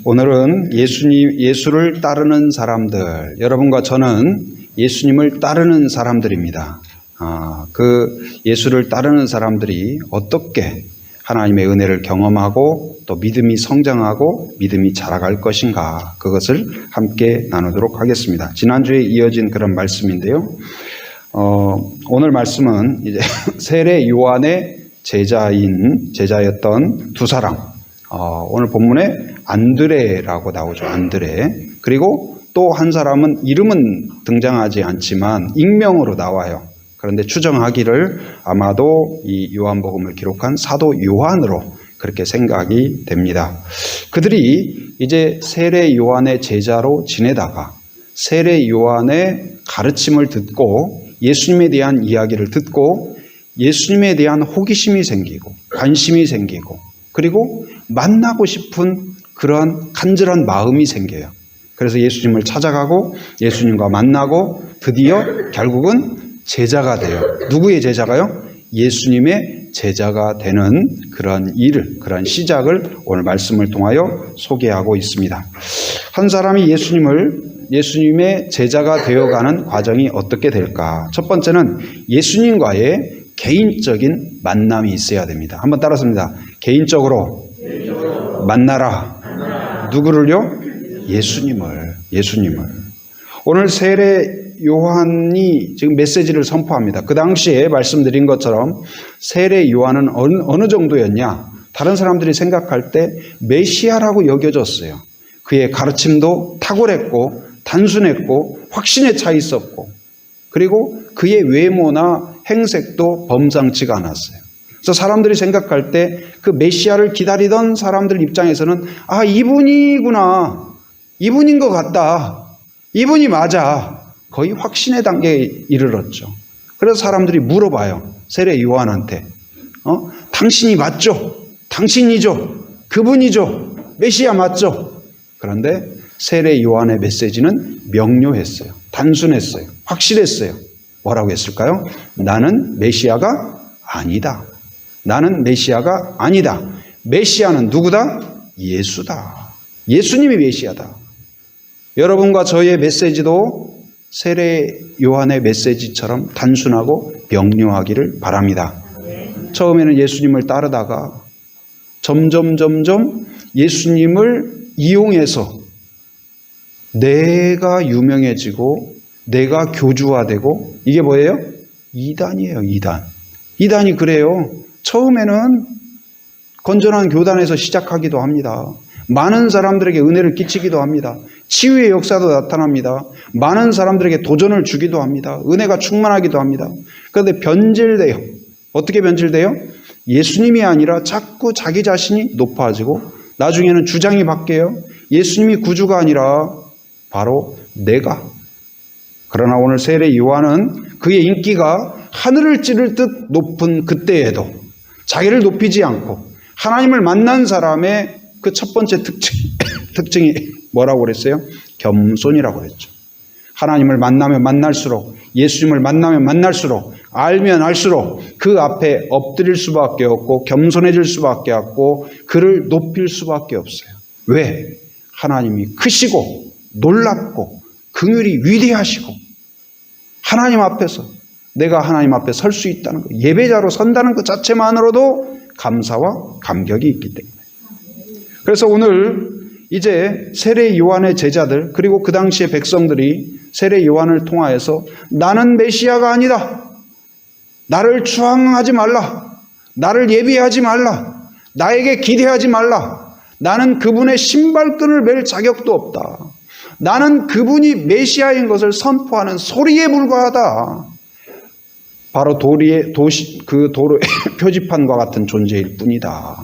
오늘은 예수를 따르는 사람들, 여러분과 저는 예수님을 따르는 사람들입니다. 그 예수를 따르는 사람들이 어떻게 하나님의 은혜를 경험하고 또 믿음이 성장하고 믿음이 자라갈 것인가, 그것을 함께 나누도록 하겠습니다. 지난주에 이어진 그런 말씀인데요. 오늘 말씀은 이제 세례 요한의 제자였던 두 사람, 오늘 본문에 안드레라고 나오죠. 안드레. 그리고 또 한 사람은 이름은 등장하지 않지만 익명으로 나와요. 그런데 추정하기를 아마도 이 요한복음을 기록한 사도 요한으로 그렇게 생각이 됩니다. 그들이 이제 세례 요한의 제자로 지내다가 세례 요한의 가르침을 듣고 예수님에 대한 이야기를 듣고 예수님에 대한 호기심이 생기고 관심이 생기고 그리고 만나고 싶은 그러한 간절한 마음이 생겨요. 그래서 예수님을 찾아가고 예수님과 만나고 드디어 결국은 제자가 돼요. 누구의 제자가요? 예수님의 제자가 되는 그런 그런 시작을 오늘 말씀을 통하여 소개하고 있습니다. 한 사람이 예수님의 제자가 되어가는 과정이 어떻게 될까? 첫 번째는 예수님과의 개인적인 만남이 있어야 됩니다. 한번 따라합니다. 개인적으로 만나라. 누구를요? 예수님을. 오늘 세례 요한이 지금 메시지를 선포합니다. 그 당시에 말씀드린 것처럼 세례 요한은 어느 정도였냐? 다른 사람들이 생각할 때 메시아라고 여겨졌어요. 그의 가르침도 탁월했고 단순했고 확신에 차 있었고 그리고 그의 외모나 행색도 범상치가 않았어요. 그래서 사람들이 생각할 때 그 메시아를 기다리던 사람들 입장에서는 이분이구나. 이분인 것 같다. 이분이 맞아. 거의 확신의 단계에 이르렀죠. 그래서 사람들이 물어봐요. 세례 요한한테. 당신이 맞죠? 당신이죠? 그분이죠? 메시아 맞죠? 그런데 세례 요한의 메시지는 명료했어요. 단순했어요. 확실했어요. 뭐라고 했을까요? 나는 메시아가 아니다. 나는 메시아가 아니다. 메시아는 누구다? 예수다. 예수님이 메시아다. 여러분과 저의 메시지도 세례 요한의 메시지처럼 단순하고 명료하기를 바랍니다. 처음에는 예수님을 따르다가 점점 예수님을 이용해서 내가 유명해지고 내가 교주화되고 이게 뭐예요? 이단이에요. 이단이 그래요. 처음에는 건전한 교단에서 시작하기도 합니다. 많은 사람들에게 은혜를 끼치기도 합니다. 치유의 역사도 나타납니다. 많은 사람들에게 도전을 주기도 합니다. 은혜가 충만하기도 합니다. 그런데 변질돼요. 어떻게 변질돼요? 예수님이 아니라 자꾸 자기 자신이 높아지고 나중에는 주장이 바뀌어요. 예수님이 구주가 아니라 바로 내가. 그러나 오늘 세례 요한은 그의 인기가 하늘을 찌를 듯 높은 그때에도 자기를 높이지 않고 하나님을 만난 사람의 그 첫 번째 특징이 뭐라고 그랬어요? 겸손이라고 그랬죠. 하나님을 만나면 만날수록, 예수님을 만나면 만날수록, 알면 알수록 그 앞에 엎드릴 수밖에 없고 겸손해질 수밖에 없고 그를 높일 수밖에 없어요. 왜? 하나님이 크시고 놀랍고 긍휼이 위대하시고 하나님 앞에서 내가 하나님 앞에 설 수 있다는 것, 예배자로 선다는 것 자체만으로도 감사와 감격이 있기 때문에. 그래서 오늘 이제 세례 요한의 제자들 그리고 그 당시의 백성들이 세례 요한을 통하여서 나는 메시아가 아니다. 나를 추앙하지 말라. 나를 예비하지 말라. 나에게 기대하지 말라. 나는 그분의 신발끈을 맬 자격도 없다. 나는 그분이 메시아인 것을 선포하는 소리에 불과하다. 바로 도로의 표지판과 같은 존재일 뿐이다.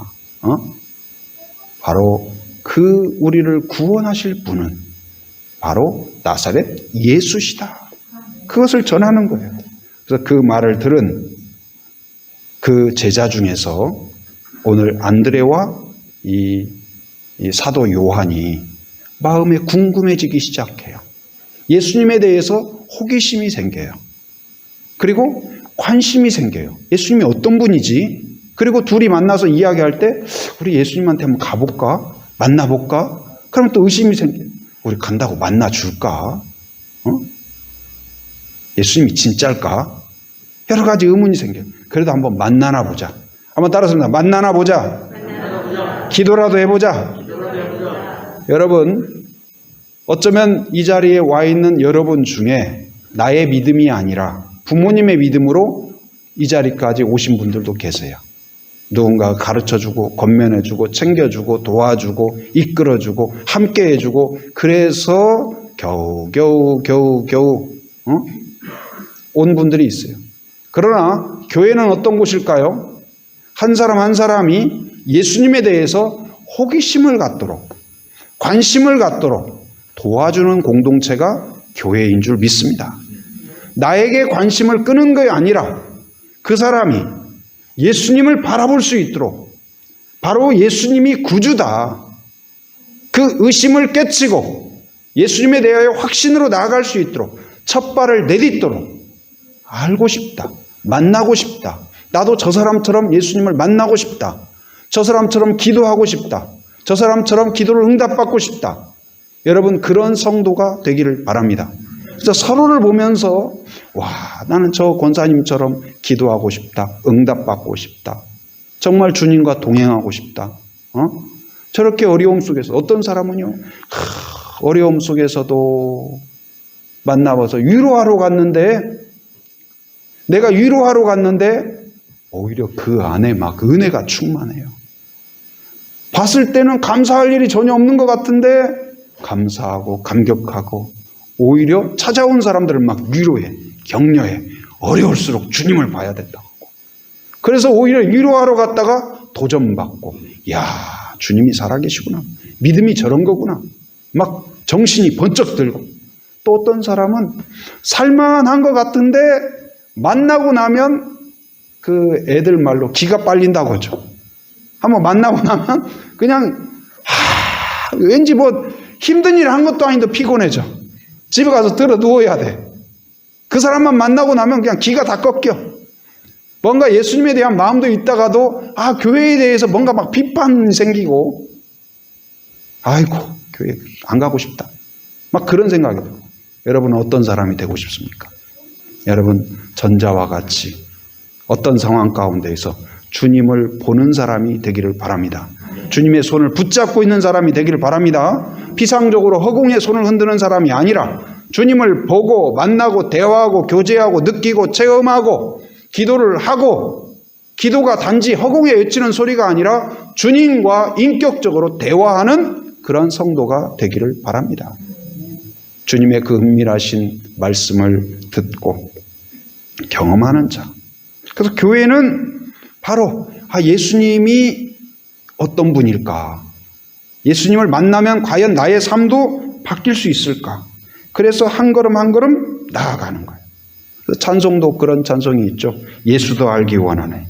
바로 그 우리를 구원하실 분은 바로 나사렛 예수시다. 그것을 전하는 거예요. 그래서 그 말을 들은 그 제자 중에서 오늘 안드레와 이 사도 요한이 마음에 궁금해지기 시작해요. 예수님에 대해서 호기심이 생겨요. 그리고 관심이 생겨요. 예수님이 어떤 분이지? 그리고 둘이 만나서 이야기할 때 우리 예수님한테 한번 가볼까? 만나볼까? 그럼 또 의심이 생겨요. 우리 간다고 만나줄까? 예수님이 진짜일까? 여러 가지 의문이 생겨요. 그래도 한번 만나나 보자. 한번 따라서 만나나 보자. 기도라도 해보자. 여러분, 어쩌면 이 자리에 와 있는 여러분 중에 나의 믿음이 아니라 부모님의 믿음으로 이 자리까지 오신 분들도 계세요. 누군가 가르쳐주고 건면해주고 챙겨주고 도와주고 이끌어주고 함께해주고 그래서 겨우 온 분들이 있어요. 그러나 교회는 어떤 곳일까요? 한 사람 한 사람이 예수님에 대해서 호기심을 갖도록 관심을 갖도록 도와주는 공동체가 교회인 줄 믿습니다. 나에게 관심을 끄는 것이 아니라 그 사람이 예수님을 바라볼 수 있도록 바로 예수님이 구주다. 그 의심을 깨치고 예수님에 대하여 확신으로 나아갈 수 있도록 첫 발을 내딛도록 알고 싶다. 만나고 싶다. 나도 저 사람처럼 예수님을 만나고 싶다. 저 사람처럼 기도하고 싶다. 저 사람처럼 기도를 응답받고 싶다. 여러분 그런 성도가 되기를 바랍니다. 그래서 서로를 보면서 와 나는 저 권사님처럼 기도하고 싶다. 응답받고 싶다. 정말 주님과 동행하고 싶다. 저렇게 어려움 속에서 어떤 사람은요. 어려움 속에서도 만나봐서 위로하러 갔는데 내가 위로하러 갔는데 오히려 그 안에 막 은혜가 충만해요. 봤을 때는 감사할 일이 전혀 없는 것 같은데 감사하고 감격하고 오히려 찾아온 사람들을 막 위로해, 격려해. 어려울수록 주님을 봐야 된다고. 그래서 오히려 위로하러 갔다가 도전받고 야 주님이 살아계시구나. 믿음이 저런 거구나. 막 정신이 번쩍 들고 또 어떤 사람은 살만한 것 같은데 만나고 나면 그 애들 말로 기가 빨린다고 하죠. 한번 만나고 나면 그냥 왠지 뭐 힘든 일 한 것도 아닌데 피곤해져. 집에 가서 들어 누워야 돼. 그 사람만 만나고 나면 그냥 기가 다 꺾여. 뭔가 예수님에 대한 마음도 있다가도 교회에 대해서 뭔가 막 비판 생기고 아이고 교회 안 가고 싶다. 막 그런 생각이 들고. 여러분은 어떤 사람이 되고 싶습니까? 여러분 전자와 같이 어떤 상황 가운데에서 주님을 보는 사람이 되기를 바랍니다. 주님의 손을 붙잡고 있는 사람이 되기를 바랍니다. 피상적으로 허공에 손을 흔드는 사람이 아니라 주님을 보고 만나고 대화하고 교제하고 느끼고 체험하고 기도를 하고 기도가 단지 허공에 외치는 소리가 아니라 주님과 인격적으로 대화하는 그런 성도가 되기를 바랍니다. 주님의 그 은밀하신 말씀을 듣고 경험하는 자. 그래서 교회는 바로 예수님이 어떤 분일까? 예수님을 만나면 과연 나의 삶도 바뀔 수 있을까? 그래서 한 걸음 한 걸음 나아가는 거예요. 찬송도 그런 찬송이 있죠. 예수도 알기 원하네.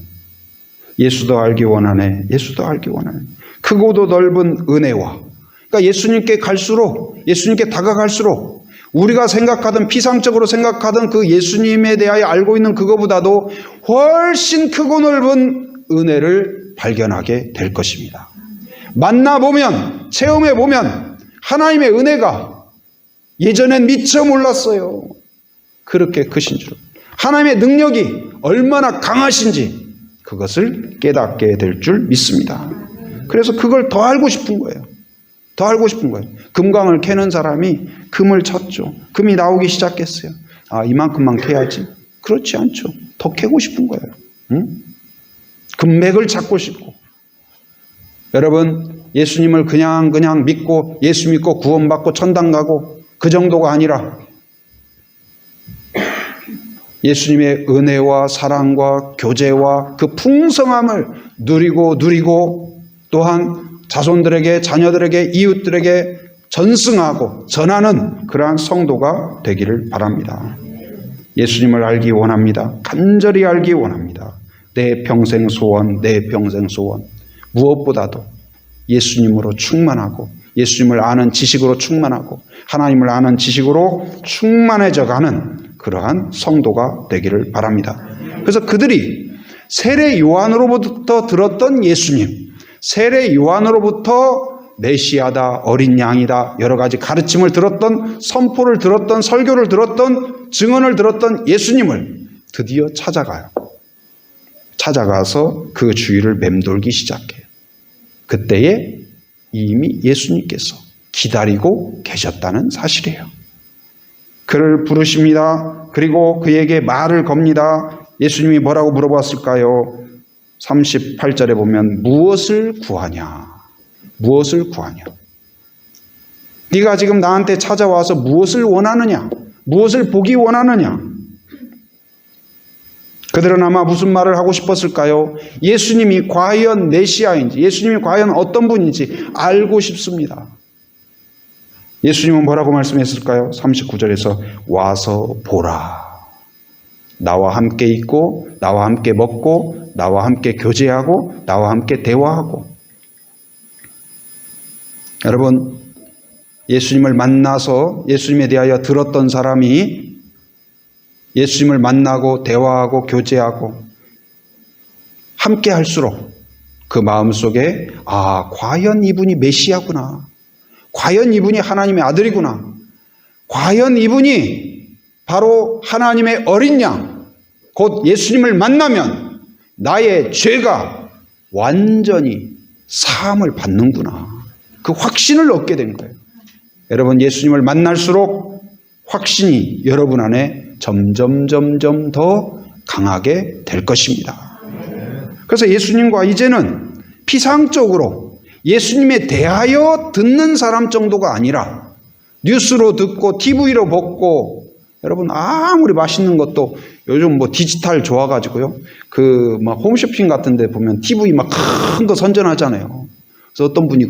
예수도 알기 원하네. 예수도 알기 원하네. 크고도 넓은 은혜와 그러니까 예수님께 갈수록 예수님께 다가갈수록 우리가 생각하던 피상적으로 생각하던 그 예수님에 대하여 알고 있는 그거보다도 훨씬 크고 넓은 은혜를 발견하게 될 것입니다. 만나보면 체험해보면 하나님의 은혜가 예전엔 미처 몰랐어요. 그렇게 크신 줄. 하나님의 능력이 얼마나 강하신지 그것을 깨닫게 될 줄 믿습니다. 그래서 그걸 더 알고 싶은 거예요. 더 알고 싶은 거예요. 금광을 캐는 사람이 금을 쳤죠. 금이 나오기 시작했어요. 이만큼만 캐야지. 그렇지 않죠. 더 캐고 싶은 거예요. 응? 금맥을 찾고 싶고. 여러분 예수님을 그냥 믿고 예수 믿고 구원받고 천당 가고 그 정도가 아니라 예수님의 은혜와 사랑과 교제와 그 풍성함을 누리고 또한 자손들에게 자녀들에게 이웃들에게 전승하고 전하는 그러한 성도가 되기를 바랍니다. 예수님을 알기 원합니다. 간절히 알기 원합니다. 내 평생 소원, 내 평생 소원. 무엇보다도 예수님으로 충만하고 예수님을 아는 지식으로 충만하고 하나님을 아는 지식으로 충만해져 가는 그러한 성도가 되기를 바랍니다. 그래서 그들이 세례 요한으로부터 들었던 예수님, 세례 요한으로부터 메시아다, 어린 양이다, 여러 가지 가르침을 들었던, 선포를 들었던, 설교를 들었던, 증언을 들었던 예수님을 드디어 찾아가요. 찾아가서 그 주위를 맴돌기 시작해요. 그때에 이미 예수님께서 기다리고 계셨다는 사실이에요. 그를 부르십니다. 그리고 그에게 말을 겁니다. 예수님이 뭐라고 물어봤을까요? 38절에 보면 무엇을 구하냐? 무엇을 구하냐? 네가 지금 나한테 찾아와서 무엇을 원하느냐? 무엇을 보기 원하느냐? 그들은 아마 무슨 말을 하고 싶었을까요? 예수님이 과연 메시아인지, 예수님이 과연 어떤 분인지 알고 싶습니다. 예수님은 뭐라고 말씀했을까요? 39절에서 와서 보라. 나와 함께 있고, 나와 함께 먹고, 나와 함께 교제하고, 나와 함께 대화하고. 여러분, 예수님을 만나서 예수님에 대하여 들었던 사람이 예수님을 만나고 대화하고 교제하고 함께 할수록 그 마음속에 과연 이분이 메시아구나. 과연 이분이 하나님의 아들이구나. 과연 이분이 바로 하나님의 어린 양, 곧 예수님을 만나면 나의 죄가 완전히 사함을 받는구나. 그 확신을 얻게 된 거예요. 여러분, 예수님을 만날수록 확신이 여러분 안에 점점 더 강하게 될 것입니다. 그래서 예수님과 이제는 피상적으로 예수님에 대하여 듣는 사람 정도가 아니라 뉴스로 듣고 TV로 보고, 여러분 아무리 맛있는 것도 요즘 뭐 디지털 좋아가지고요, 그 막 홈쇼핑 같은 데 보면 TV 막 큰 거 선전하잖아요. 그래서 어떤 분이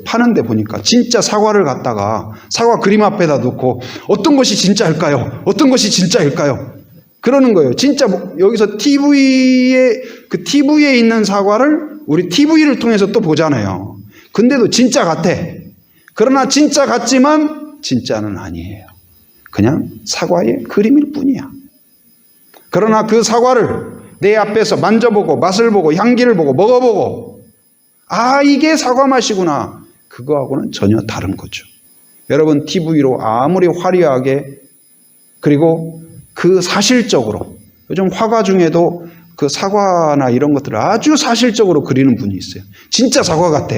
파는 데 보니까 진짜 사과를 갖다가 사과 그림 앞에다 놓고 어떤 것이 진짜일까요? 어떤 것이 진짜일까요? 그러는 거예요. 진짜 여기서 TV에 있는 사과를 우리 TV를 통해서 또 보잖아요. 근데도 진짜 같아. 그러나 진짜 같지만 진짜는 아니에요. 그냥 사과의 그림일 뿐이야. 그러나 그 사과를 내 앞에서 만져보고 맛을 보고 향기를 보고 먹어보고, 이게 사과 맛이구나. 그거하고는 전혀 다른 거죠. 여러분, TV로 아무리 화려하게, 그리고 그 사실적으로, 요즘 화가 중에도 그 사과나 이런 것들을 아주 사실적으로 그리는 분이 있어요. 진짜 사과 같아.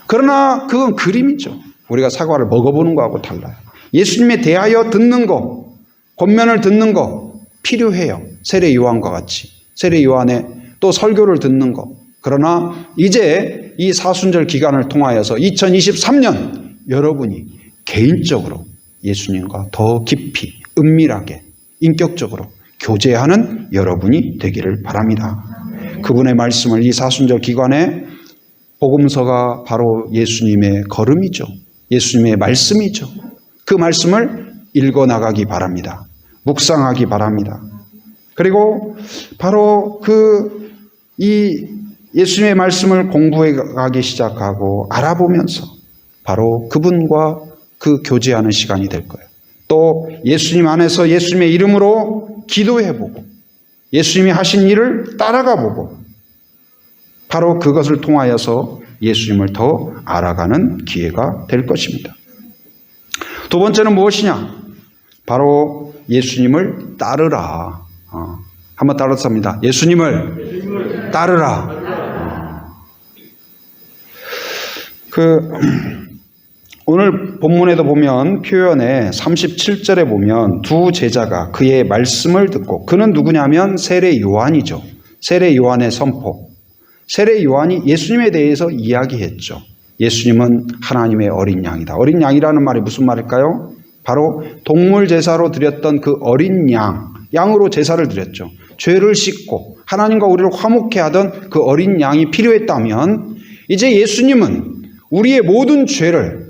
그러나 그건 그림이죠. 우리가 사과를 먹어보는 거하고 달라요. 예수님에 대하여 듣는 거, 권면을 듣는 거 필요해요. 세례 요한과 같이. 세례 요한의 또 설교를 듣는 거. 그러나 이제 이 사순절 기간을 통하여서 2023년 여러분이 개인적으로 예수님과 더 깊이, 은밀하게, 인격적으로 교제하는 여러분이 되기를 바랍니다. 그분의 말씀을 이 사순절 기간에, 복음서가 바로 예수님의 걸음이죠. 예수님의 말씀이죠. 그 말씀을 읽어나가기 바랍니다. 묵상하기 바랍니다. 그리고 바로 이 예수님의 말씀을 공부해 가기 시작하고 알아보면서 바로 그분과 그 교제하는 시간이 될 거예요. 또 예수님 안에서 예수님의 이름으로 기도해보고 예수님이 하신 일을 따라가보고, 바로 그것을 통하여서 예수님을 더 알아가는 기회가 될 것입니다. 두 번째는 무엇이냐? 바로 예수님을 따르라. 한번 따라서 합니다. 예수님을 따르라. 오늘 본문에도 보면 표현에 37절에 보면 두 제자가 그의 말씀을 듣고, 그는 누구냐면 세례 요한이죠. 세례 요한의 선포. 세례 요한이 예수님에 대해서 이야기했죠. 예수님은 하나님의 어린 양이다. 어린 양이라는 말이 무슨 말일까요? 바로 동물 제사로 드렸던 그 어린 양으로 제사를 드렸죠. 죄를 씻고 하나님과 우리를 화목케 하던 그 어린 양이 필요했다면, 이제 예수님은 우리의 모든 죄를,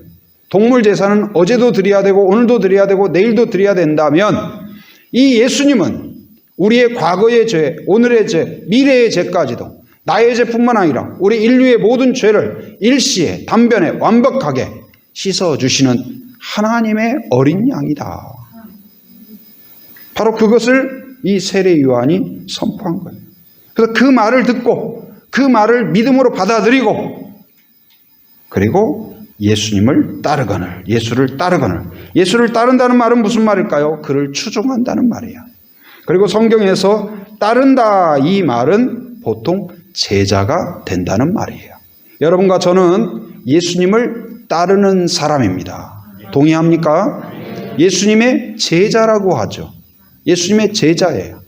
동물 제사는 어제도 드려야 되고 오늘도 드려야 되고 내일도 드려야 된다면, 이 예수님은 우리의 과거의 죄, 오늘의 죄, 미래의 죄까지도, 나의 죄뿐만 아니라 우리 인류의 모든 죄를 일시에 단변에 완벽하게 씻어주시는 하나님의 어린 양이다. 바로 그것을 이 세례 요한이 선포한 거예요. 그래서 그 말을 듣고 그 말을 믿음으로 받아들이고 그리고 예수님을 따르거늘, 예수를 따르거늘. 예수를 따른다는 말은 무슨 말일까요? 그를 추종한다는 말이에요. 그리고 성경에서 따른다 이 말은 보통 제자가 된다는 말이에요. 여러분과 저는 예수님을 따르는 사람입니다. 동의합니까? 예수님의 제자라고 하죠. 예수님의 제자예요.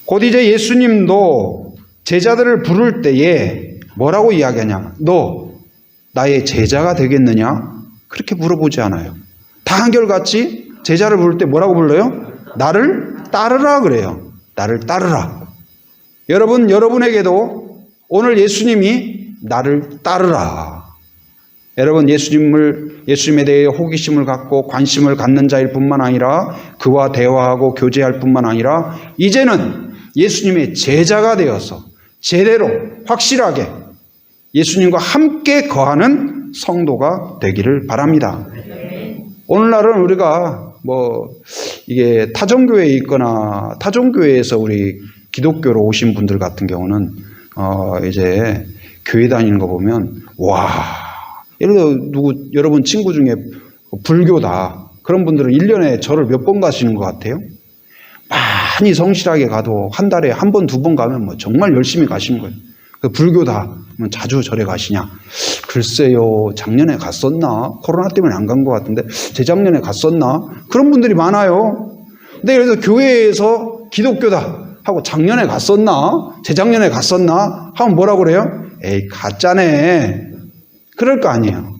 곧 이제 예수님도 제자들을 부를 때에 뭐라고 이야기하냐? 너 나의 제자가 되겠느냐? 그렇게 물어보지 않아요. 다 한결같이 제자를 부를 때 뭐라고 불러요? 나를 따르라 그래요. 나를 따르라. 여러분에게도 오늘 예수님이 나를 따르라. 여러분 예수님에 대해 호기심을 갖고 관심을 갖는 자일 뿐만 아니라 그와 대화하고 교제할 뿐만 아니라 이제는 예수님의 제자가 되어서 제대로 확실하게 예수님과 함께 거하는 성도가 되기를 바랍니다. 오늘날은 우리가 이게 타종교회에 있거나 타종교회에서 우리 기독교로 오신 분들 같은 경우는 이제 교회 다니는 거 보면 와, 예를 들어 여러분 친구 중에 불교다 그런 분들은 1년에 절을 몇 번 가시는 것 같아요? 많이 성실하게 가도 한 달에 한 번, 두 번 가면 정말 열심히 가시는 거예요. 불교다 그러면 자주 절에 가시냐? 글쎄요, 작년에 갔었나? 코로나 때문에 안 간 것 같은데 재작년에 갔었나? 그런 분들이 많아요. 근데 그래서 교회에서 기독교다 하고 작년에 갔었나? 재작년에 갔었나? 하면 뭐라고 그래요? 에이, 가짜네. 그럴 거 아니에요.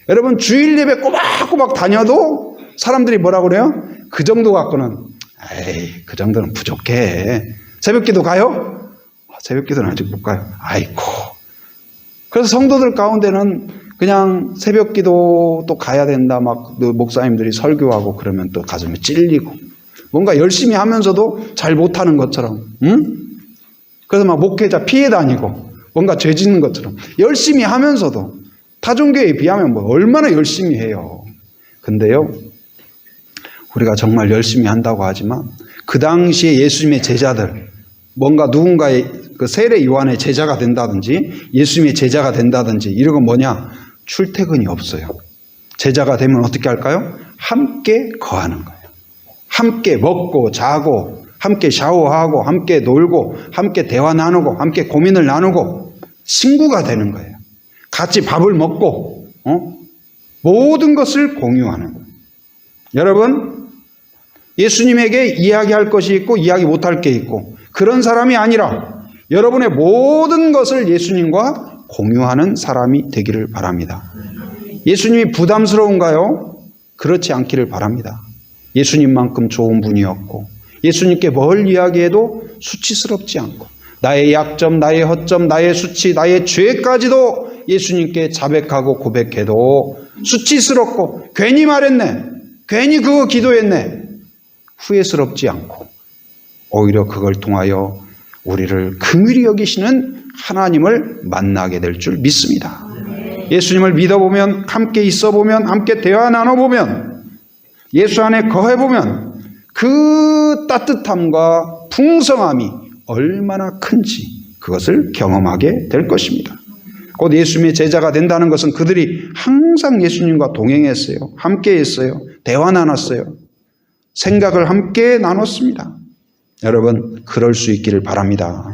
여러분 주일 예배 꼬박꼬박 다녀도 사람들이 뭐라고 그래요? 그 정도 갖고는 에이, 그 정도는 부족해. 새벽기도 가요? 새벽기도는 아직 못 가요. 아이고. 그래서 성도들 가운데는 그냥 새벽기도 또 가야 된다 막 목사님들이 설교하고 그러면 또 가슴이 찔리고 뭔가 열심히 하면서도 잘 못하는 것처럼, 응? 그래서 막 목회자 피해 다니고 뭔가 죄 짓는 것처럼 열심히 하면서도 타종교에 비하면 얼마나 열심히 해요. 근데요, 우리가 정말 열심히 한다고 하지만 그 당시에 예수님의 제자들, 뭔가 누군가의 그 세례 요한의 제자가 된다든지 예수님의 제자가 된다든지 이런 건 뭐냐? 출퇴근이 없어요. 제자가 되면 어떻게 할까요? 함께 거하는 거예요. 함께 먹고 자고 함께 샤워하고 함께 놀고 함께 대화 나누고 함께 고민을 나누고 친구가 되는 거예요. 같이 밥을 먹고 모든 것을 공유하는 거예요. 여러분 예수님에게 이야기할 것이 있고 이야기 못할 게 있고 그런 사람이 아니라 여러분의 모든 것을 예수님과 공유하는 사람이 되기를 바랍니다. 예수님이 부담스러운가요? 그렇지 않기를 바랍니다. 예수님만큼 좋은 분이었고 예수님께 뭘 이야기해도 수치스럽지 않고 나의 약점, 나의 허점, 나의 수치, 나의 죄까지도 예수님께 자백하고 고백해도 수치스럽고 괜히 말했네, 괜히 그거 기도했네 후회스럽지 않고 오히려 그걸 통하여 우리를 긍휼히 여기시는 하나님을 만나게 될 줄 믿습니다. 예수님을 믿어보면, 함께 있어보면, 함께 대화 나눠보면, 예수 안에 거해보면 그 따뜻함과 풍성함이 얼마나 큰지 그것을 경험하게 될 것입니다. 곧 예수님의 제자가 된다는 것은 그들이 항상 예수님과 동행했어요. 함께 했어요. 대화 나눴어요. 생각을 함께 나눴습니다. 여러분 그럴 수 있기를 바랍니다.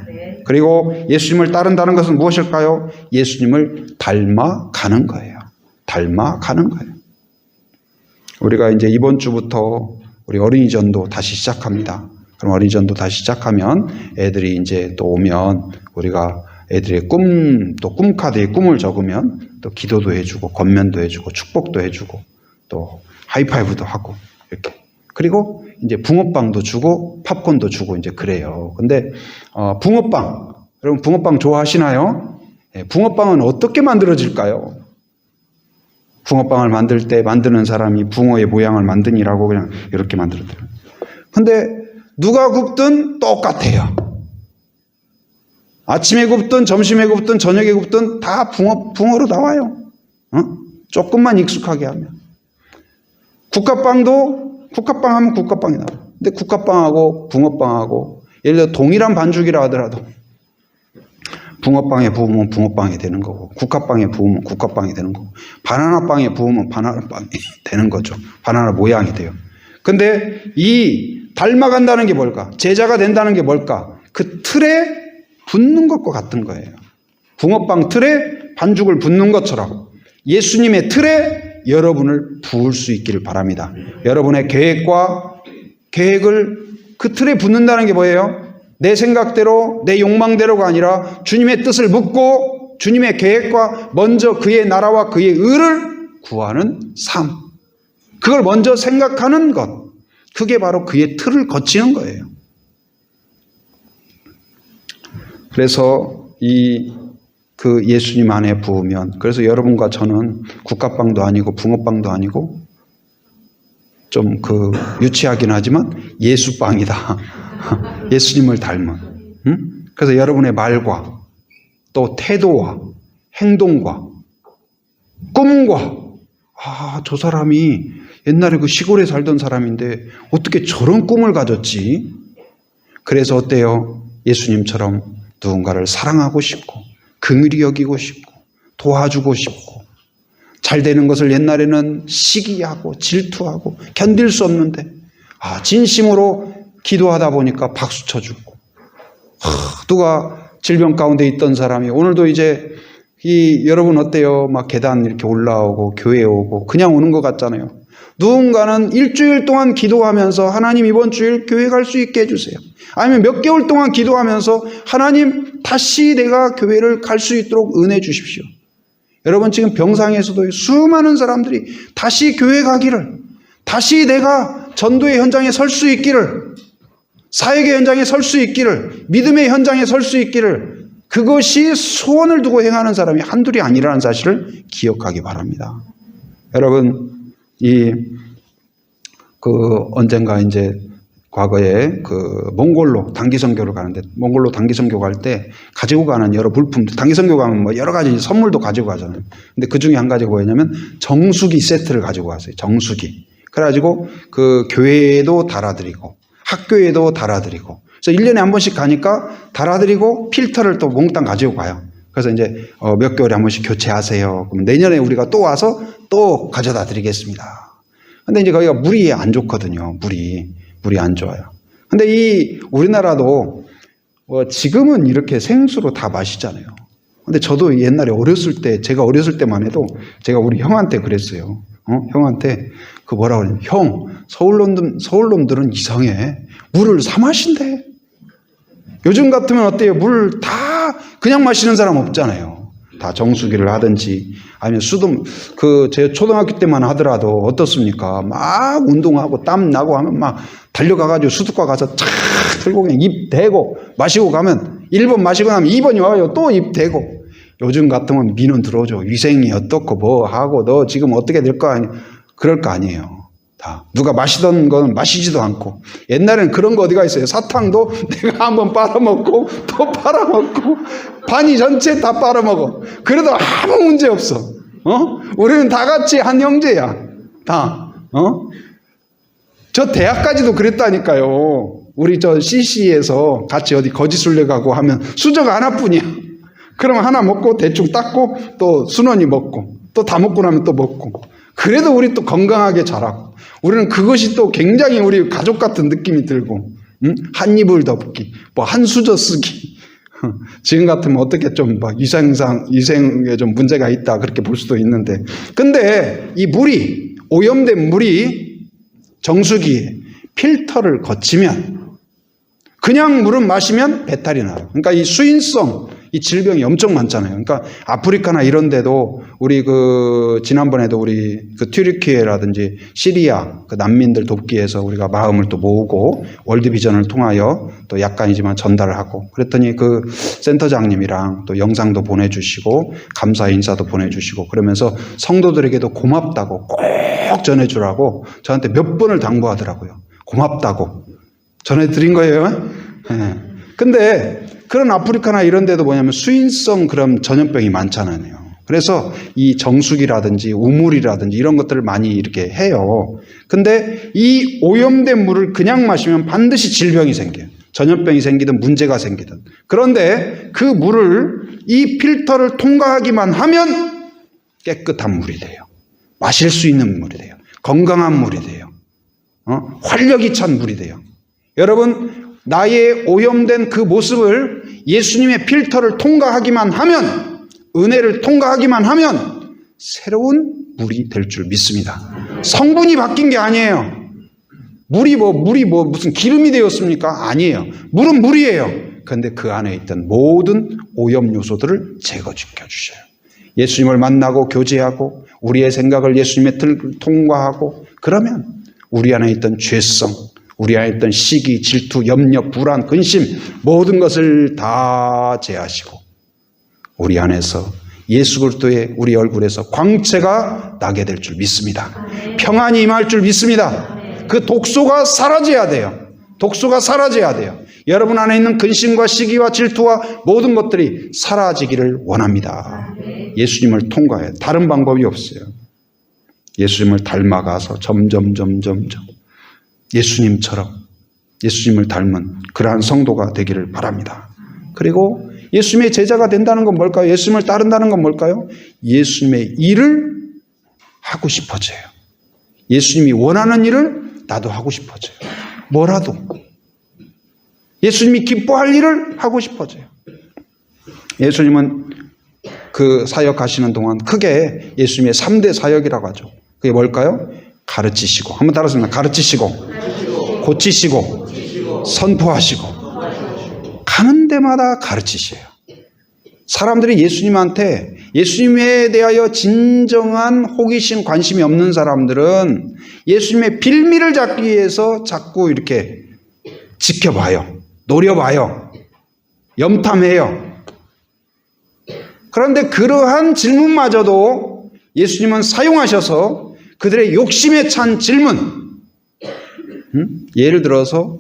그리고 예수님을 따른다는 것은 무엇일까요? 예수님을 닮아가는 거예요. 닮아가는 거예요. 우리가 이제 이번 주부터 우리 어린이전도 다시 시작합니다. 그럼 어린이전도 다시 시작하면 애들이 이제 또 오면 우리가 애들의 또 꿈카드에 꿈을 적으면 또 기도도 해주고 권면도 해주고 축복도 해주고 또 하이파이브도 하고 이렇게. 그리고 이제 붕어빵도 주고 팝콘도 주고 이제 그래요. 근데 붕어빵, 여러분 붕어빵 좋아하시나요? 네, 붕어빵은 어떻게 만들어질까요? 붕어빵을 만들 때 만드는 사람이 붕어의 모양을 만드니라고 그냥 이렇게 만들었대요. 근데 누가 굽든 똑같아요. 아침에 굽든 점심에 굽든 저녁에 굽든 다 붕어로 나와요. 조금만 익숙하게 하면. 국화빵도 국화빵 하면 국화빵이 나와요. 근데 국화빵하고 붕어빵하고 예를 들어 동일한 반죽이라 하더라도 붕어빵에 부으면 붕어빵이 되는 거고, 국화빵에 부으면 국화빵이 되는 거고, 바나나빵에 부으면 바나나빵이 되는 거죠. 바나나 모양이 돼요. 근데 이 닮아간다는 게 뭘까? 제자가 된다는 게 뭘까? 그 틀에 붙는 것과 같은 거예요. 붕어빵 틀에 반죽을 붓는 것처럼 예수님의 틀에 여러분을 부을 수 있기를 바랍니다. 여러분의 계획을 그 틀에 붓는다는 게 뭐예요? 내 생각대로, 내 욕망대로가 아니라 주님의 뜻을 묻고 주님의 계획과 먼저 그의 나라와 그의 의를 구하는 삶. 그걸 먼저 생각하는 것. 그게 바로 그의 틀을 거치는 거예요. 그래서 그 예수님 안에 부으면, 그래서 여러분과 저는 국화빵도 아니고 붕어빵도 아니고 좀 유치하긴 하지만 예수빵이다. 예수님을 닮은. 그래서 여러분의 말과 또 태도와 행동과 꿈과, 저 사람이 옛날에 그 시골에 살던 사람인데 어떻게 저런 꿈을 가졌지? 그래서 어때요? 예수님처럼 누군가를 사랑하고 싶고 긍휼히 여기고 싶고 도와주고 싶고, 잘 되는 것을 옛날에는 시기하고 질투하고 견딜 수 없는데 진심으로 기도하다 보니까 박수 쳐주고, 누가 질병 가운데 있던 사람이 오늘도 이제 여러분 어때요? 막 계단 이렇게 올라오고 교회에 오고 그냥 오는 것 같잖아요. 누군가는 일주일 동안 기도하면서 하나님 이번 주일 교회 갈 수 있게 해주세요. 아니면 몇 개월 동안 기도하면서 하나님 다시 내가 교회를 갈 수 있도록 은혜 주십시오. 여러분 지금 병상에서도 수많은 사람들이 다시 교회 가기를, 다시 내가 전도의 현장에 설 수 있기를, 사역의 현장에 설 수 있기를, 믿음의 현장에 설 수 있기를, 그것이 소원을 두고 행하는 사람이 한둘이 아니라는 사실을 기억하기 바랍니다. 여러분 언젠가 이제 과거에 몽골로 단기 선교를 가는데, 몽골로 단기 선교 갈 때 가지고 가는 여러 물품들, 단기 선교 가면 뭐 여러 가지 선물도 가지고 가잖아요. 근데 그 중에 한 가지가 뭐냐면 정수기 세트를 가지고 갔어요. 정수기. 그래가지고 그 교회에도 달아드리고 학교에도 달아드리고, 그래서 1년에 한 번씩 가니까 달아드리고 필터를 또 몽땅 가지고 가요. 그래서 이제 몇 개월에 한 번씩 교체하세요. 그럼 내년에 우리가 또 와서 또 가져다 드리겠습니다. 근데 이제 거기가 물이 안 좋거든요. 물이 안 좋아요. 근데 우리나라도 지금은 이렇게 생수로 다 마시잖아요. 근데 저도 옛날에 제가 어렸을 때만 해도 제가 우리 형한테 그랬어요. 형한테 뭐라 그러냐. 형, 서울놈들은 이상해. 물을 사 마신대. 요즘 같으면 어때요? 물 다 그냥 마시는 사람 없잖아요. 다 정수기를 하든지 아니면 제 초등학교 때만 하더라도 어떻습니까? 막 운동하고 땀 나고 하면 막 달려가가지고 수도가 가서 착 들고 그냥 입 대고 마시고 가면 1번 마시고 나면 2번이 와요. 또 입 대고. 요즘 같으면 민원 들어오죠. 위생이 어떻고 뭐 하고 너 지금 어떻게 될 거 아니야. 그럴 거 아니에요. 다 누가 마시던 건 마시지도 않고. 옛날에는 그런 거 어디가 있어요. 사탕도 내가 한번 빨아먹고 또 빨아먹고 반이 전체 다 빨아먹어. 그래도 아무 문제 없어. 우리는 다 같이 한 형제야. 다. 저 대학까지도 그랬다니까요. 우리 저 CC에서 같이 어디 거지술래 가고 하면 수저가 하나뿐이야. 그러면 하나 먹고 대충 닦고 또 순원이 먹고 또 다 먹고 나면 또 먹고. 그래도 우리 또 건강하게 자라고. 우리는 그것이 또 굉장히 우리 가족 같은 느낌이 들고, 한 이불 덮기, 뭐 한 수저 쓰기. 지금 같으면 어떻게 좀 막 위생에 좀 문제가 있다 그렇게 볼 수도 있는데, 근데 이 오염된 물이 정수기에 필터를 거치면 그냥 물은 마시면 배탈이 나요. 그러니까 이 수인성, 이 질병이 엄청 많잖아요. 그러니까 아프리카나 이런 데도 우리 지난번에도 우리 튀르키예라든지 시리아 난민들 돕기 위해서 우리가 마음을 또 모으고 월드비전을 통하여 또 약간이지만 전달을 하고, 그랬더니 센터장님이랑 또 영상도 보내주시고 감사 인사도 보내주시고 그러면서 성도들에게도 고맙다고 꼭 전해주라고 저한테 몇 번을 당부하더라고요. 고맙다고 전해드린 거예요. 네. 근데 그런 아프리카나 이런 데도 뭐냐면 수인성 그런 전염병이 많잖아요. 그래서 이 정수기라든지 우물이라든지 이런 것들을 많이 이렇게 해요. 근데 이 오염된 물을 그냥 마시면 반드시 질병이 생겨요. 전염병이 생기든 문제가 생기든. 그런데 그 물을 이 필터를 통과하기만 하면 깨끗한 물이 돼요. 마실 수 있는 물이 돼요. 건강한 물이 돼요. 활력이 찬 물이 돼요. 여러분, 나의 오염된 그 모습을 예수님의 필터를 통과하기만 하면, 은혜를 통과하기만 하면 새로운 물이 될 줄 믿습니다. 성분이 바뀐 게 아니에요. 물이 무슨 기름이 되었습니까? 아니에요. 물은 물이에요. 그런데 그 안에 있던 모든 오염 요소들을 제거시켜 주셔요. 예수님을 만나고 교제하고 우리의 생각을 예수님의 틀을 통과하고, 그러면 우리 안에 있던 죄성, 우리 안에 있던 시기, 질투, 염려, 불안, 근심, 모든 것을 다 제하시고 우리 안에서 예수 그리스도의 우리 얼굴에서 광채가 나게 될 줄 믿습니다. 평안이 임할 줄 믿습니다. 그 독소가 사라져야 돼요. 독소가 사라져야 돼요. 여러분 안에 있는 근심과 시기와 질투와 모든 것들이 사라지기를 원합니다. 예수님을 통과해요. 다른 방법이 없어요. 예수님을 닮아가서 점점 예수님을 닮은 그러한 성도가 되기를 바랍니다. 그리고 예수님의 제자가 된다는 건 뭘까요? 예수님을 따른다는 건 뭘까요? 예수님의 일을 하고 싶어져요. 예수님이 원하는 일을 나도 하고 싶어져요. 뭐라도. 예수님이 기뻐할 일을 하고 싶어져요. 예수님은 그 사역하시는 동안 크게 예수님의 3대 사역이라고 하죠. 그게 뭘까요? 가르치시고, 한번 따라서 가르치시고, 고치시고, 선포하시고, 가는 데마다 가르치셔요. 사람들이 예수님한테, 예수님에 대하여 진정한 호기심, 관심이 없는 사람들은 예수님의 빌미를 잡기 위해서 자꾸 이렇게 지켜봐요. 노려봐요. 염탐해요. 그런데 그러한 질문마저도 예수님은 사용하셔서 그들의 욕심에 찬 질문, 예를 들어서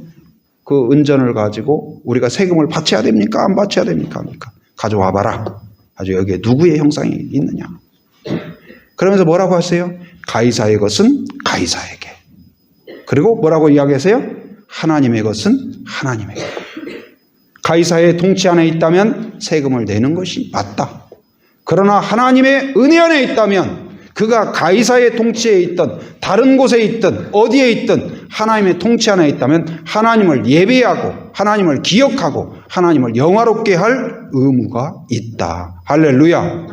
그 은전을 가지고 우리가 세금을 바쳐야 됩니까? 안 바쳐야 됩니까? 가져와 봐라. 아주 여기에 누구의 형상이 있느냐. 그러면서 뭐라고 하세요? 가이사의 것은 가이사에게. 그리고 뭐라고 이야기하세요? 하나님의 것은 하나님에게. 가이사의 통치 안에 있다면 세금을 내는 것이 맞다. 그러나 하나님의 은혜 안에 있다면, 그가 가이사의 통치에 있든 다른 곳에 있든 어디에 있든 하나님의 통치 안에 있다면 하나님을 예배하고 하나님을 기억하고 하나님을 영화롭게 할 의무가 있다. 할렐루야.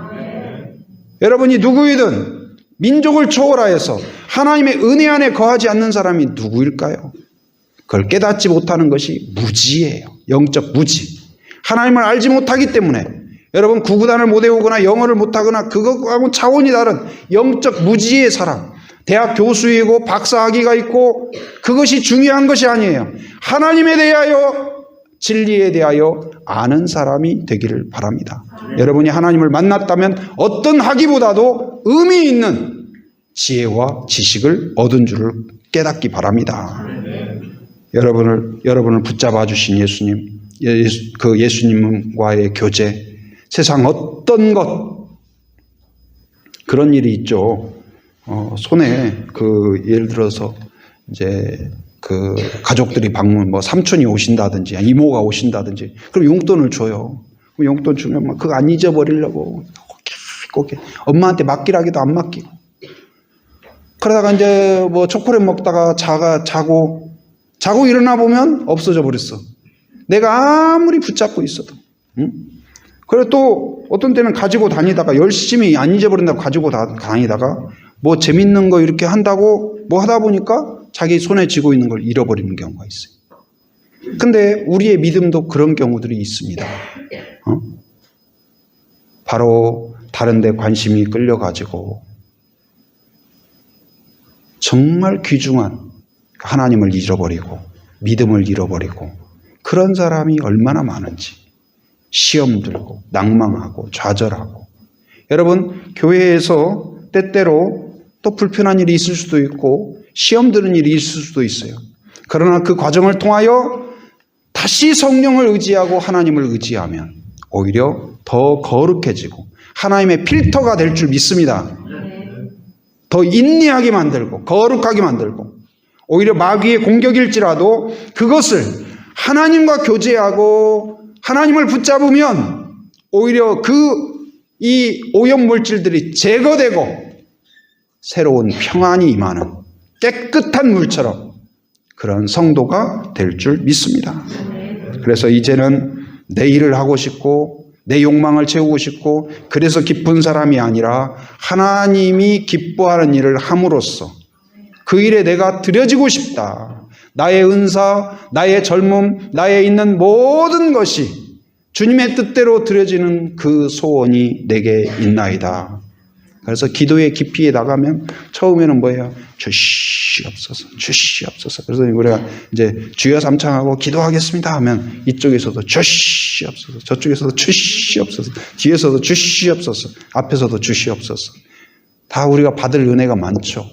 여러분이 누구이든 민족을 초월하여서 하나님의 은혜 안에 거하지 않는 사람이 누구일까요? 그걸 깨닫지 못하는 것이 무지예요. 영적 무지. 하나님을 알지 못하기 때문에 여러분 구구단을 못 외우거나 영어를 못하거나 그것하고는 차원이 다른 영적 무지의 사람, 대학 교수이고 박사학위가 있고 그것이 중요한 것이 아니에요. 하나님에 대하여, 진리에 대하여 아는 사람이 되기를 바랍니다. 여러분이 하나님을 만났다면 어떤 학위보다도 의미 있는 지혜와 지식을 얻은 줄을 깨닫기 바랍니다. 여러분을 붙잡아 주신 예수님, 그 예수님과의 교제, 세상 어떤 것, 그런 일이 있죠. 손에 예를 들어서 이제 그 가족들이 방문, 뭐 삼촌이 오신다든지 이모가 오신다든지, 그럼 용돈을 줘요. 그럼 용돈 주면 막 그거 안 잊어버리려고 꼭 엄마한테 맡기라기도 안 맡기고, 그러다가 이제 뭐 초콜릿 먹다가 자고 일어나 보면 없어져 버렸어. 내가 아무리 붙잡고 있어도. 그리고 또 어떤 때는 가지고 다니다가 열심히 안 잊어버린다고 가지고 다니다가 뭐 재밌는 거 이렇게 한다고 뭐 하다 보니까 자기 손에 쥐고 있는 걸 잃어버리는 경우가 있어요. 근데 우리의 믿음도 그런 경우들이 있습니다. 바로 다른 데 관심이 끌려가지고 정말 귀중한 하나님을 잃어버리고 믿음을 잃어버리고, 그런 사람이 얼마나 많은지. 시험 들고 낭망하고 좌절하고. 여러분, 교회에서 때때로 또 불편한 일이 있을 수도 있고 시험 드는 일이 있을 수도 있어요. 그러나 그 과정을 통하여 다시 성령을 의지하고 하나님을 의지하면 오히려 더 거룩해지고 하나님의 필터가 될 줄 믿습니다. 더 인내하게 만들고 거룩하게 만들고, 오히려 마귀의 공격일지라도 그것을 하나님과 교제하고 하나님을 붙잡으면 오히려 이 오염물질들이 제거되고 새로운 평안이 임하는 깨끗한 물처럼 그런 성도가 될 줄 믿습니다. 그래서 이제는 내 일을 하고 싶고 내 욕망을 채우고 싶고 그래서 기쁜 사람이 아니라 하나님이 기뻐하는 일을 함으로써 그 일에 내가 드려지고 싶다. 나의 은사, 나의 젊음, 나의 있는 모든 것이 주님의 뜻대로 드려지는 그 소원이 내게 있나이다. 그래서 기도의 깊이에 나가면 처음에는 뭐예요? 주시옵소서, 주시옵소서. 그래서 우리가 이제 주여 삼창하고 기도하겠습니다 하면 이쪽에서도 주시옵소서, 저쪽에서도 주시옵소서, 뒤에서도 주시옵소서, 앞에서도 주시옵소서. 다 우리가 받을 은혜가 많죠.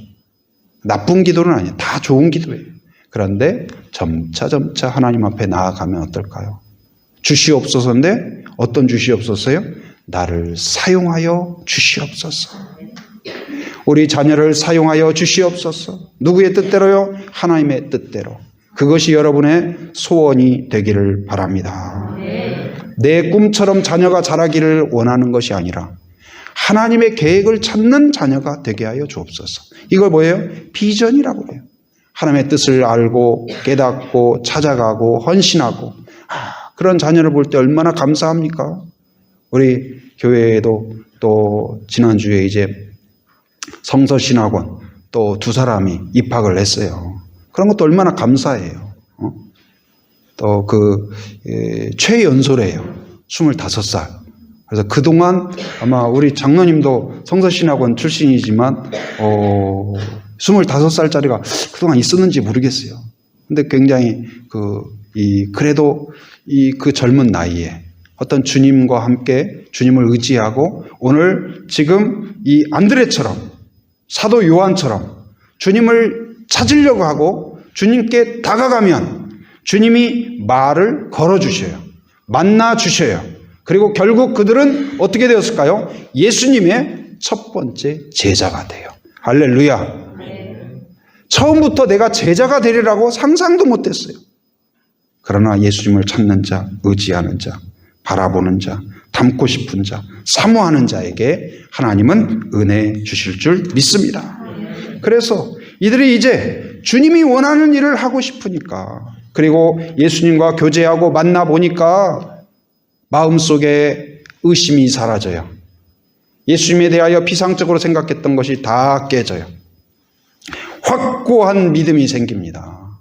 나쁜 기도는 아니에요. 다 좋은 기도예요. 그런데 점차 하나님 앞에 나아가면 어떨까요? 주시옵소서인데 어떤 주시옵소서요? 나를 사용하여 주시옵소서. 우리 자녀를 사용하여 주시옵소서. 누구의 뜻대로요? 하나님의 뜻대로. 그것이 여러분의 소원이 되기를 바랍니다. 내 꿈처럼 자녀가 자라기를 원하는 것이 아니라 하나님의 계획을 찾는 자녀가 되게 하여 주옵소서. 이걸 뭐예요? 비전이라고 해요. 하나님의 뜻을 알고 깨닫고 찾아가고 헌신하고 그런 자녀를 볼 때 얼마나 감사합니까? 우리 교회에도 또 지난주에 이제 성서신학원 또 2사람이 입학을 했어요. 그런 것도 얼마나 감사해요. 또 최연소래요. 25살. 그래서 그동안 아마 우리 장로님도 성서신학원 출신이지만 25살짜리가 그동안 있었는지 모르겠어요. 근데 굉장히 그래도 그 젊은 나이에 어떤 주님과 함께 주님을 의지하고 오늘 지금 이 안드레처럼 사도 요한처럼 주님을 찾으려고 하고 주님께 다가가면 주님이 말을 걸어주셔요. 만나주셔요. 그리고 결국 그들은 어떻게 되었을까요? 예수님의 첫 번째 제자가 돼요. 할렐루야. 처음부터 내가 제자가 되리라고 상상도 못했어요. 그러나 예수님을 찾는 자, 의지하는 자, 바라보는 자, 닮고 싶은 자, 사모하는 자에게 하나님은 은혜 주실 줄 믿습니다. 그래서 이들이 이제 주님이 원하는 일을 하고 싶으니까 그리고 예수님과 교제하고 만나보니까 마음속에 의심이 사라져요. 예수님에 대하여 비상적으로 생각했던 것이 다 깨져요. 확고한 믿음이 생깁니다.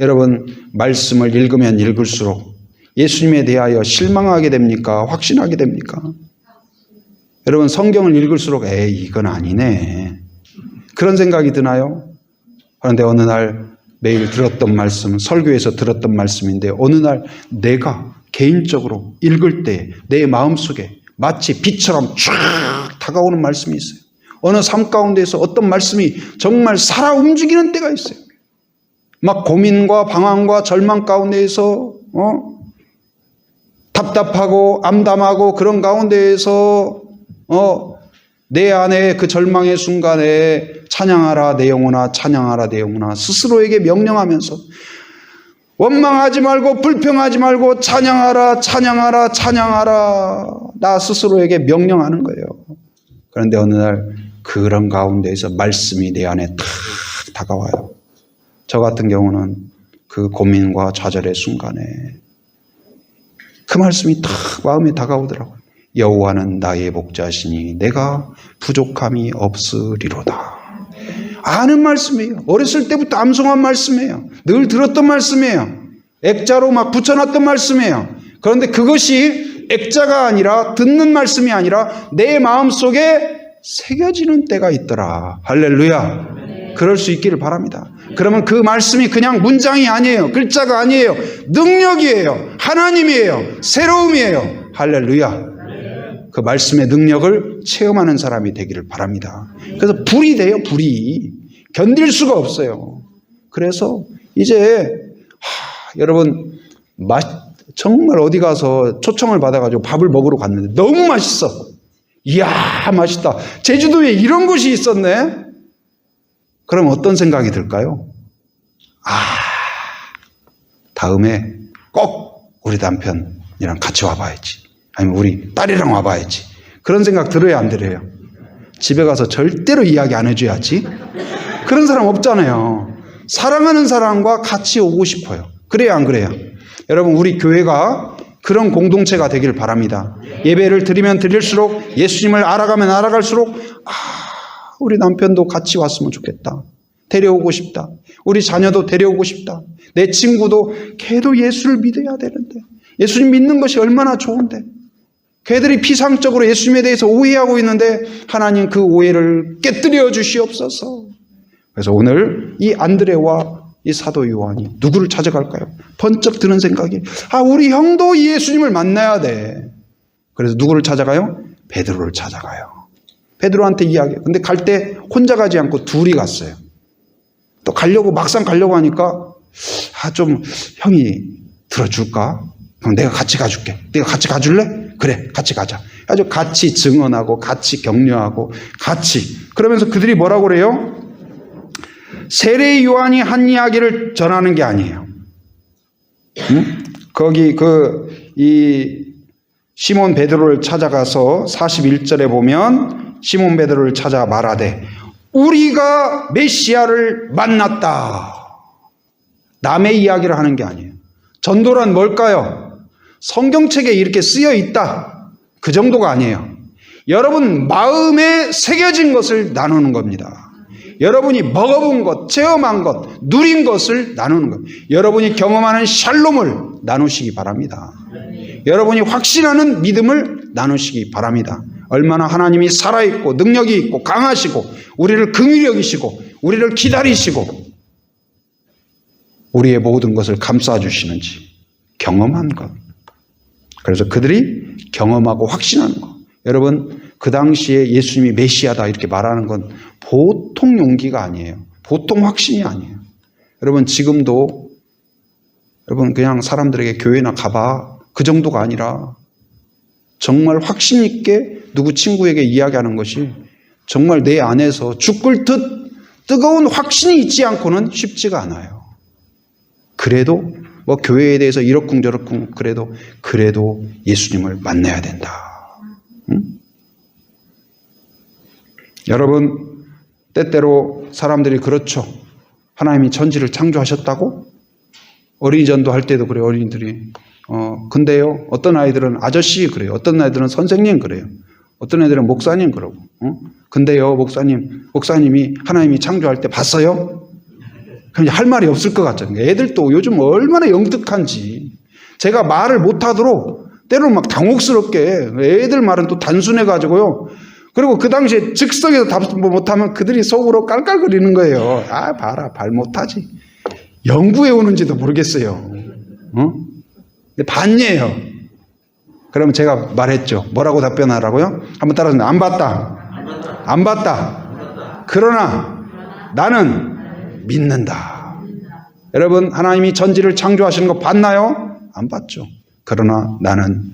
여러분 말씀을 읽으면 읽을수록 예수님에 대하여 실망하게 됩니까? 확신하게 됩니까? 여러분 성경을 읽을수록 이건 아니네. 그런 생각이 드나요? 그런데 어느 날 매일 들었던 말씀, 설교에서 들었던 말씀인데 어느 날 내가 개인적으로 읽을 때 내 마음속에 마치 빛처럼 쫙 다가오는 말씀이 있어요. 어느 삶 가운데에서 어떤 말씀이 정말 살아 움직이는 때가 있어요. 막 고민과 방황과 절망 가운데에서 답답하고 암담하고 그런 가운데에서 내 안에 그 절망의 순간에 찬양하라 내 영혼아 찬양하라 내 영혼아 스스로에게 명령하면서 원망하지 말고 불평하지 말고 찬양하라 찬양하라 찬양하라 나 스스로에게 명령하는 거예요. 그런데 어느 날 그런 가운데에서 말씀이 내 안에 탁 다가와요. 저 같은 경우는 그 고민과 좌절의 순간에 그 말씀이 탁 마음에 다가오더라고요. 여호와는 나의 목자시니 내가 부족함이 없으리로다. 아는 말씀이에요. 어렸을 때부터 암송한 말씀이에요. 늘 들었던 말씀이에요. 액자로 막 붙여놨던 말씀이에요. 그런데 그것이 액자가 아니라 듣는 말씀이 아니라 내 마음속에 새겨지는 때가 있더라. 할렐루야. 그럴 수 있기를 바랍니다. 그러면 그 말씀이 그냥 문장이 아니에요. 글자가 아니에요. 능력이에요. 하나님이에요. 새로움이에요. 할렐루야. 그 말씀의 능력을 체험하는 사람이 되기를 바랍니다. 그래서 불이 돼요. 불이. 견딜 수가 없어요. 그래서 이제 여러분 정말 어디 가서 초청을 받아가지고 밥을 먹으러 갔는데 너무 맛있어. 이야 맛있다. 제주도에 이런 곳이 있었네. 그럼 어떤 생각이 들까요? 다음에 꼭 우리 남편이랑 같이 와봐야지. 아니면 우리 딸이랑 와봐야지. 그런 생각 들어야 안 들어요? 집에 가서 절대로 이야기 안 해줘야지. 그런 사람 없잖아요. 사랑하는 사람과 같이 오고 싶어요. 그래요, 안 그래요? 여러분, 우리 교회가 그런 공동체가 되길 바랍니다. 예배를 드리면 드릴수록, 예수님을 알아가면 알아갈수록, 우리 남편도 같이 왔으면 좋겠다. 데려오고 싶다. 우리 자녀도 데려오고 싶다. 내 친구도 걔도 예수를 믿어야 되는데, 예수님 믿는 것이 얼마나 좋은데, 걔들이 피상적으로 예수님에 대해서 오해하고 있는데 하나님 그 오해를 깨뜨려 주시옵소서. 그래서 오늘 이 안드레와 이 사도 요한이 누구를 찾아갈까요? 번쩍 드는 생각이, 우리 형도 예수님을 만나야 돼. 그래서 누구를 찾아가요? 베드로를 찾아가요. 베드로한테 이야기해요. 근데 갈 때 혼자 가지 않고 둘이 갔어요. 또 막상 가려고 하니까 좀 형이 들어줄까? 그럼 내가 같이 가줄게. 내가 같이 가줄래? 그래, 같이 가자. 아주 같이 증언하고 같이 격려하고 같이. 그러면서 그들이 뭐라고 그래요? 세례 요한이 한 이야기를 전하는 게 아니에요. 거기 이 시몬 베드로를 찾아가서 41절에 보면 시몬 베드로를 찾아 말하되 우리가 메시아를 만났다. 남의 이야기를 하는 게 아니에요. 전도란 뭘까요? 성경책에 이렇게 쓰여 있다. 그 정도가 아니에요. 여러분 마음에 새겨진 것을 나누는 겁니다. 여러분이 먹어본 것, 체험한 것, 누린 것을 나누는 것. 여러분이 경험하는 샬롬을 나누시기 바랍니다. 여러분이 확신하는 믿음을 나누시기 바랍니다. 얼마나 하나님이 살아있고 능력이 있고 강하시고 우리를 긍휼히 여기시고 우리를 기다리시고 우리의 모든 것을 감싸주시는지 경험한 것. 그래서 그들이 경험하고 확신하는 것. 여러분 그 당시에 예수님이 메시아다 이렇게 말하는 건 보통 용기가 아니에요. 보통 확신이 아니에요. 여러분 지금도 여러분 그냥 사람들에게 교회나 가봐 그 정도가 아니라 정말 확신 있게 누구 친구에게 이야기하는 것이 정말 내 안에서 죽을 듯 뜨거운 확신이 있지 않고는 쉽지가 않아요. 그래도 뭐 교회에 대해서 이러쿵저러쿵 그래도 예수님을 만나야 된다. 응? 여러분 때때로 사람들이 그렇죠. 하나님이 천지를 창조하셨다고? 어린이전도 할 때도 그래요. 어린이들이 근데요 어떤 아이들은 아저씨 그래요. 어떤 아이들은 선생님 그래요. 어떤 애들은 목사님 그러고 근데요 목사님이 하나님이 창조할 때 봤어요? 그럼 할 말이 없을 것 같잖아요. 애들도 요즘 얼마나 영특한지 제가 말을 못하도록 때로는 막 당혹스럽게 애들 말은 또 단순해가지고요. 그리고 그 당시에 즉석에서 답 못하면 그들이 속으로 깔깔거리는 거예요. 봐라 발 못하지. 연구해 오는지도 모르겠어요. 근데 반예요. 그러면 제가 말했죠. 뭐라고 답변하라고요? 한번 따라서 안 봤다. 안 봤다. 그러나 나는 믿는다. 여러분 하나님이 전지를 창조하시는 거 봤나요? 안 봤죠. 그러나 나는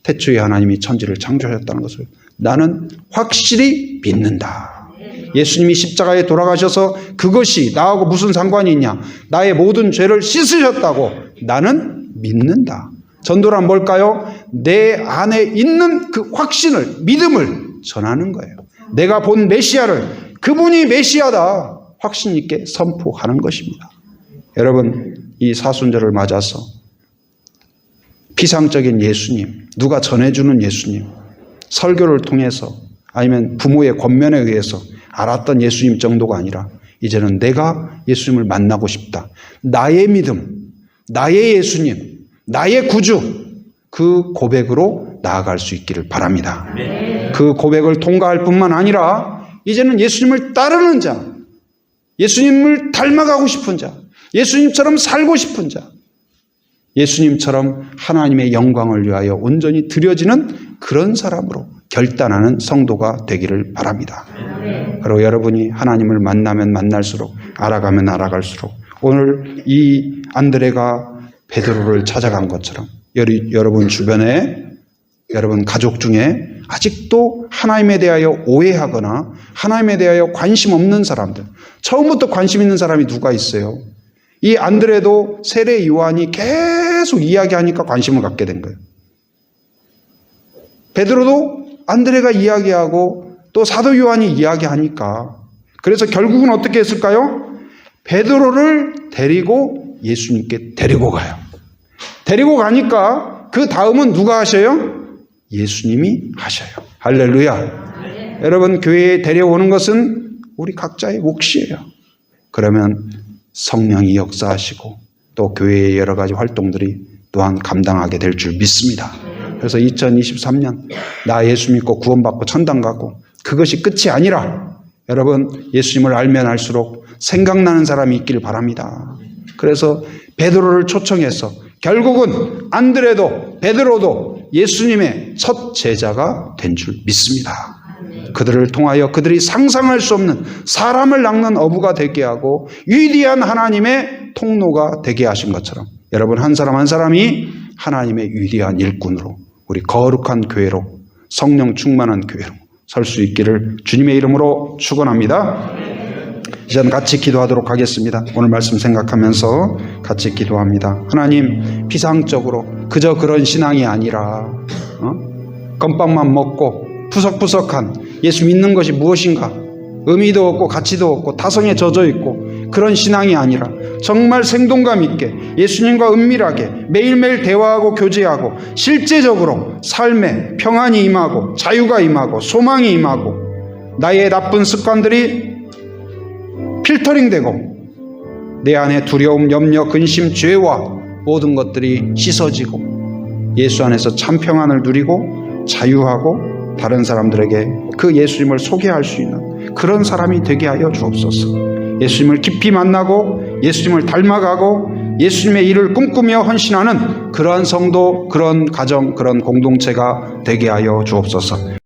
태초에 하나님이 천지를 창조하셨다는 것을 나는 확실히 믿는다. 예수님이 십자가에 돌아가셔서 그것이 나하고 무슨 상관이 있냐. 나의 모든 죄를 씻으셨다고 나는 믿는다. 전도란 뭘까요? 내 안에 있는 그 확신을 믿음을 전하는 거예요. 내가 본 메시아를 그분이 메시아다 확신 있게 선포하는 것입니다. 여러분 이 사순절을 맞아서 피상적인 예수님, 누가 전해주는 예수님, 설교를 통해서 아니면 부모의 권면에 의해서 알았던 예수님 정도가 아니라 이제는 내가 예수님을 만나고 싶다. 나의 믿음, 나의 예수님, 나의 구주 그 고백으로 나아갈 수 있기를 바랍니다. 그 고백을 통과할 뿐만 아니라 이제는 예수님을 따르는 자, 예수님을 닮아가고 싶은 자, 예수님처럼 살고 싶은 자, 예수님처럼 하나님의 영광을 위하여 온전히 드려지는 그런 사람으로 결단하는 성도가 되기를 바랍니다. 그리고 여러분이 하나님을 만나면 만날수록 알아가면 알아갈수록 오늘 이 안드레가 베드로를 찾아간 것처럼 여러분 주변에 여러분 가족 중에 아직도 하나님에 대하여 오해하거나 하나님에 대하여 관심 없는 사람들 처음부터 관심 있는 사람이 누가 있어요? 이 안드레도 세례 요한이 계속 이야기하니까 관심을 갖게 된 거예요. 베드로도 안드레가 이야기하고 또 사도 요한이 이야기하니까, 그래서 결국은 어떻게 했을까요? 베드로를 데리고 예수님께 데리고 가요. 데리고 가니까 그 다음은 누가 하셔요? 예수님이 하셔요. 할렐루야. 여러분, 교회에 데려오는 것은 우리 각자의 몫이에요. 그러면 성령이 역사하시고 또 교회의 여러 가지 활동들이 또한 감당하게 될 줄 믿습니다. 그래서 2023년 나 예수 믿고 구원받고 천당 가고 그것이 끝이 아니라 여러분, 예수님을 알면 알수록 생각나는 사람이 있기를 바랍니다. 그래서 베드로를 초청해서 결국은 안드레도 베드로도 예수님의 첫 제자가 된 줄 믿습니다. 그들을 통하여 그들이 상상할 수 없는 사람을 낚는 어부가 되게 하고 위대한 하나님의 통로가 되게 하신 것처럼 여러분, 한 사람 한 사람이 하나님의 위대한 일꾼으로 우리 거룩한 교회로, 성령 충만한 교회로 설 수 있기를 주님의 이름으로 축원합니다. 이제는 같이 기도하도록 하겠습니다. 오늘 말씀 생각하면서 같이 기도합니다. 하나님, 피상적으로 그저 그런 신앙이 아니라 건빵만 먹고 푸석푸석한 예수 믿는 것이 무엇인가, 의미도 없고 가치도 없고 타성에 젖어 있고 그런 신앙이 아니라 정말 생동감 있게 예수님과 은밀하게 매일매일 대화하고 교제하고 실제적으로 삶에 평안이 임하고 자유가 임하고 소망이 임하고 나의 나쁜 습관들이 필터링되고 내 안에 두려움, 염려, 근심, 죄와 모든 것들이 씻어지고 예수 안에서 참 평안을 누리고 자유하고 다른 사람들에게 그 예수님을 소개할 수 있는 그런 사람이 되게 하여 주옵소서. 예수님을 깊이 만나고 예수님을 닮아가고 예수님의 일을 꿈꾸며 헌신하는 그러한 성도, 그런 가정, 그런 공동체가 되게 하여 주옵소서.